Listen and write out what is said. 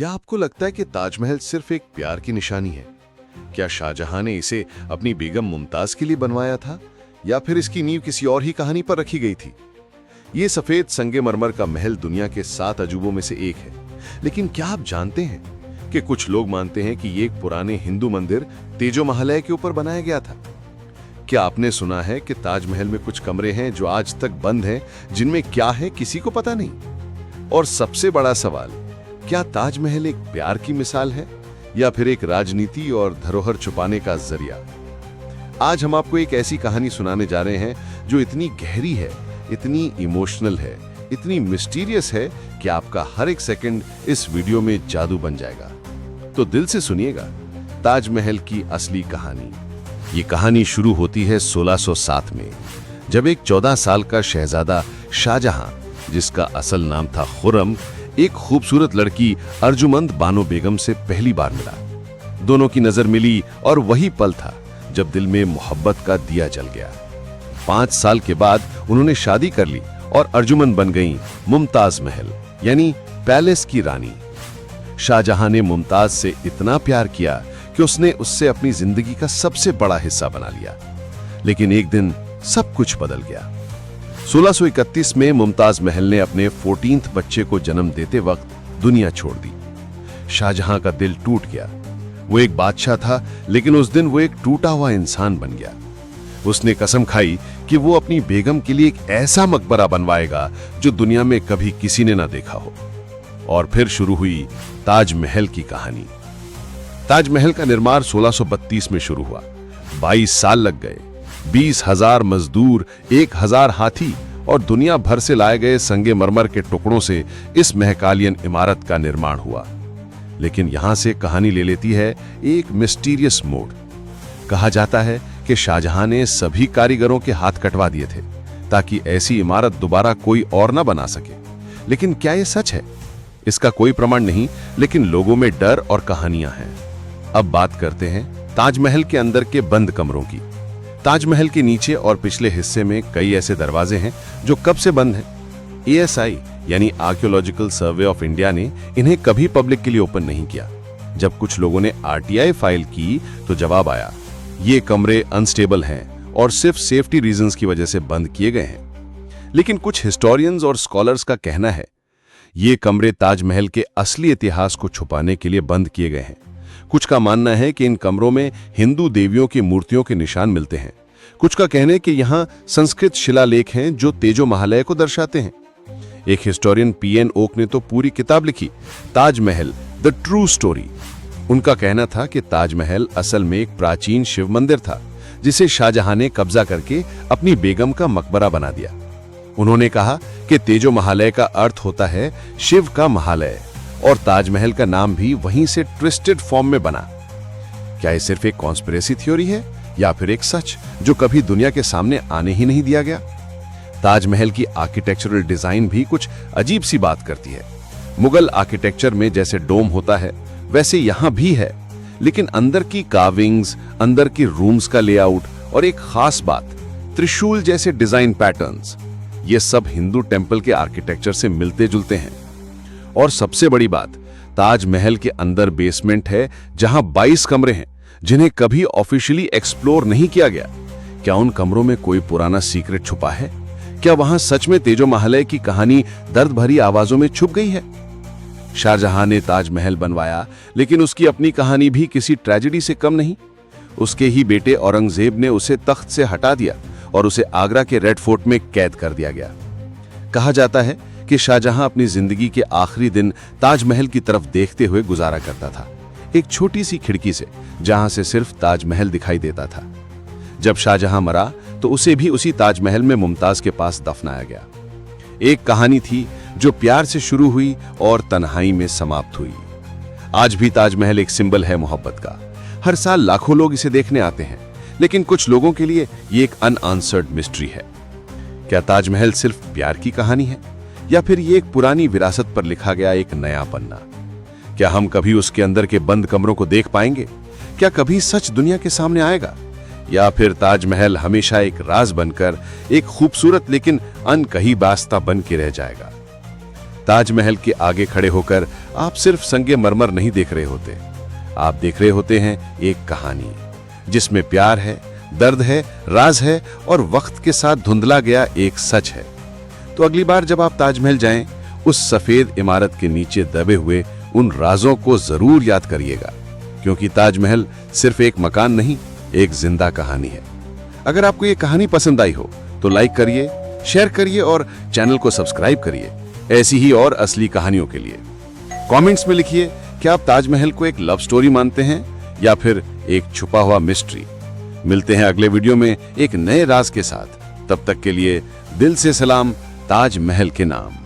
क्या आपको लगता है कि ताजमहल सिर्फ एक प्यार की निशानी है? क्या शाहजहां ने इसे अपनी बेगम मुमताज के लिए बनवाया था या फिर इसकी नींव किसी और ही कहानी पर रखी गई थी? ये सफेद संगमरमर का महल दुनिया के 7 अजूबों में से एक है। लेकिन क्या आप जानते हैं कि कुछ लोग मानते हैं कि ये एक पुराने हिंदू मंदिर तेजो महालय के ऊपर बनाया गया था? क्या आपने सुना है कि ताजमहल में कुछ कमरे हैं जो आज तक बंद हैं, जिनमें क्या है किसी को पता नहीं? और सबसे बड़ा सवाल, क्या ताजमहल एक प्यार की मिसाल है या फिर एक राजनीति और धरोहर छुपाने का जरिया? आज हम आपको एक ऐसी कहानी सुनाने जा रहे हैं जो इतनी गहरी है, इतनी इमोशनल है, इतनी मिस्टीरियस है कि आपका हर एक सेकंड इस वीडियो में जादू बन जाएगा। तो दिल से सुनिएगा ताजमहल की असली कहानी। ये कहानी शुरू होती है 1607 में, जब एक 14 साल का शहजादा शाहजहां, जिसका असल नाम था खुर्रम, एक खूबसूरत लड़की अर्जुमंद बानो बेगम से पहली बार मिला। दोनों की नजर मिली और वही पल था जब दिल में मोहब्बत का दिया जल गया। 5 साल के बाद उन्होंने शादी कर ली और अर्जुमंद बन गईं मुमताज महल, यानी पैलेस की रानी। शाहजहां ने मुमताज से इतना प्यार किया कि उसने उससे अपनी जिंदगी का सबसे बड़ा हिस्सा बना लिया। लेकिन एक दिन सब कुछ बदल गया। 1631 में मुमताज महल ने अपने 14th बच्चे को जन्म देते वक्त दुनिया छोड़ दी। शाहजहां का दिल टूट गया। वो एक बादशाह था, लेकिन उस दिन वो एक टूटा हुआ इंसान बन गया। उसने कसम खाई कि वो अपनी बेगम के लिए एक ऐसा मकबरा बनवाएगा जो दुनिया में कभी किसी ने ना देखा हो। और फिर शुरू हुई ताजमहल की कहानी। ताजमहल का निर्माण 1632 में शुरू हुआ। 22 साल लग गए। 20,000 मजदूर, 1,000 हाथी और दुनिया भर से लाए गए संगमरमर के टुकड़ों से इस महकालियन इमारत का निर्माण हुआ। लेकिन यहां से कहानी ले लेती है एक मिस्टीरियस मोड़। कहा जाता है कि शाहजहां ने सभी कारीगरों के हाथ कटवा दिए थे ताकि ऐसी इमारत दोबारा कोई और ना बना सके। लेकिन क्या यह सच है? इसका कोई प्रमाण नहीं, लेकिन लोगों में डर और कहानियां हैं। अब बात करते हैं ताजमहल के अंदर के बंद कमरों की। ताजमहल के नीचे और पिछले हिस्से में कई ऐसे दरवाजे हैं जो कब से बंद हैं। ASI यानी आर्कियोलॉजिकल सर्वे ऑफ इंडिया ने इन्हें कभी पब्लिक के लिए ओपन नहीं किया। जब कुछ लोगों ने RTI फाइल की तो जवाब आया, ये कमरे अनस्टेबल हैं और सिर्फ सेफ्टी रीजंस की वजह से बंद किए गए हैं। लेकिन कुछ हिस्टोरियंस और स्कॉलर्स का कहना है ये कमरे ताजमहल के असली इतिहास को छुपाने के लिए बंद किए गए हैं। कुछ का मानना है कि इन कमरों में हिंदू देवियों की मूर्तियों के निशान मिलते हैं। कुछ का कहना है कि यहाँ संस्कृत शिलालेख हैं जो तेजो महालय को दर्शाते हैं। एक हिस्टोरियन PN ओक ने तो पूरी किताब लिखी, ताजमहल द ट्रू स्टोरी। उनका कहना था कि ताजमहल असल में एक प्राचीन शिव मंदिर था जिसे शाहजहां ने कब्जा करके अपनी बेगम का मकबरा बना दिया। उन्होंने कहा कि तेजो महालय का अर्थ होता है शिव का महालय, और ताजमहल का नाम भी वहीं से ट्विस्टेड फॉर्म में बना। क्या ये सिर्फ एक कॉन्स्पिरेसी थ्योरी है या फिर एक सच जो कभी दुनिया के सामने आने ही नहीं दिया गया? ताजमहल की आर्किटेक्चरल डिजाइन भी कुछ अजीब सी बात करती है। मुगल आर्किटेक्चर में जैसे डोम होता है वैसे यहां भी है, लेकिन अंदर की कार्विंग्स, अंदर की रूम्स का लेआउट और एक खास बात, त्रिशूल जैसे डिजाइन पैटर्न्स, ये सब हिंदू टेंपल के आर्किटेक्चर से मिलते जुलते हैं। और सबसे बड़ी बात, ताजमहल के अंदर बेसमेंट है जहां 22 कमरे हैं जिन्हें कभी ऑफिशियली एक्सप्लोर नहीं किया गया। क्या उन कमरों में कोई पुराना सीक्रेट छुपा है? क्या वहां सच में तेजो महालय की कहानी दर्द भरी आवाजों में छुप गई है? शाहजहां ने ताजमहल बनवाया, लेकिन उसकी अपनी कहानी भी किसी ट्रेजेडी से कम नहीं। उसके ही बेटे औरंगजेब ने उसे तख्त से हटा दिया और उसे आगरा के रेड फोर्ट में कैद कर दिया गया। कहा जाता है कि शाहजहां अपनी जिंदगी के आखिरी दिन ताजमहल की तरफ देखते हुए गुजारा करता था, एक छोटी सी खिड़की से जहां से सिर्फ ताजमहल दिखाई देता था। जब शाहजहां मरा तो उसे भी उसी ताजमहल में मुमताज के पास दफनाया गया। एक कहानी थी जो प्यार से शुरू हुई और तन्हाई में समाप्त हुई। आज भी ताजमहल एक सिंबल है मोहब्बत का। हर साल लाखों लोग इसे देखने आते हैं, लेकिन कुछ लोगों के लिए ये एक अनआंसर्ड मिस्ट्री है। क्या ताजमहल सिर्फ प्यार की कहानी है या फिर ये एक पुरानी विरासत पर लिखा गया एक नया पन्ना? क्या हम कभी उसके अंदर के बंद कमरों को देख पाएंगे? क्या कभी सच दुनिया के सामने आएगा, या फिर ताजमहल हमेशा एक राज बनकर एक खूबसूरत लेकिन अनकही दास्तां बन के रह जाएगा? ताजमहल के आगे खड़े होकर आप सिर्फ संगमरमर नहीं देख रहे होते, आप देख रहे होते हैं एक कहानी जिसमें प्यार है, दर्द है, राज है और वक्त के साथ धुंधला गया एक सच है। तो अगली बार जब आप ताजमहल जाएं, उस सफेद इमारत के नीचे दबे हुए उन राजों को जरूर याद करिएगा, क्योंकि ताजमहल सिर्फ एक मकान नहीं, एक जिंदा कहानी है। अगर आपको ये कहानी पसंद आई हो तो लाइक करिए, शेयर करिए और चैनल को सब्सक्राइब करिए ऐसी ही और असली कहानियों के लिए। कमेंट्स में लिखिए कि आप ताजमहल को एक लव स्टोरी मानते हैं या फिर एक छुपा हुआ मिस्ट्री। मिलते हैं अगले वीडियो में एक नए राज के साथ। तब तक के लिए दिल से सलाम ताजमहल के नाम।